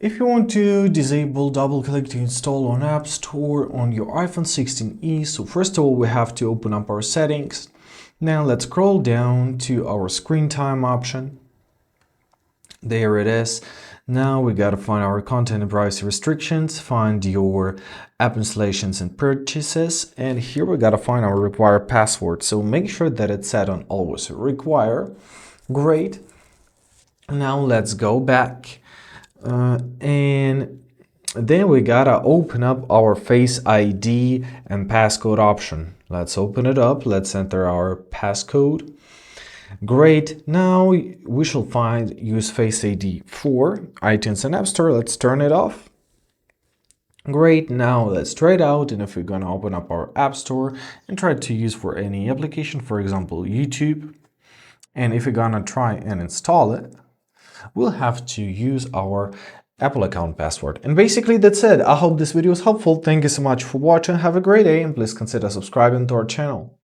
If you want to disable double click to install on App Store on your iPhone 16e, so first of all we have to open up our settings. Now let's scroll down to our screen time option. There it is. Now we gotta find our content and privacy restrictions, find your app installations and purchases, and here we gotta find our required password. So make sure that it's set on always require. Great. Now let's go back and then we gotta open up our Face ID and passcode option. Let's open it up. Let's enter our passcode. Great. Now we shall find use Face ID for iTunes and App Store. Let's turn it off. Great. Now let's try it out. And if we're gonna open up our App Store and try to use for any application, for example, YouTube, and if we're gonna try and install it, we'll have to use our Apple account password. And basically that's it. I hope this video was helpful. Thank you so much for watching. Have a great day and please consider subscribing to our channel.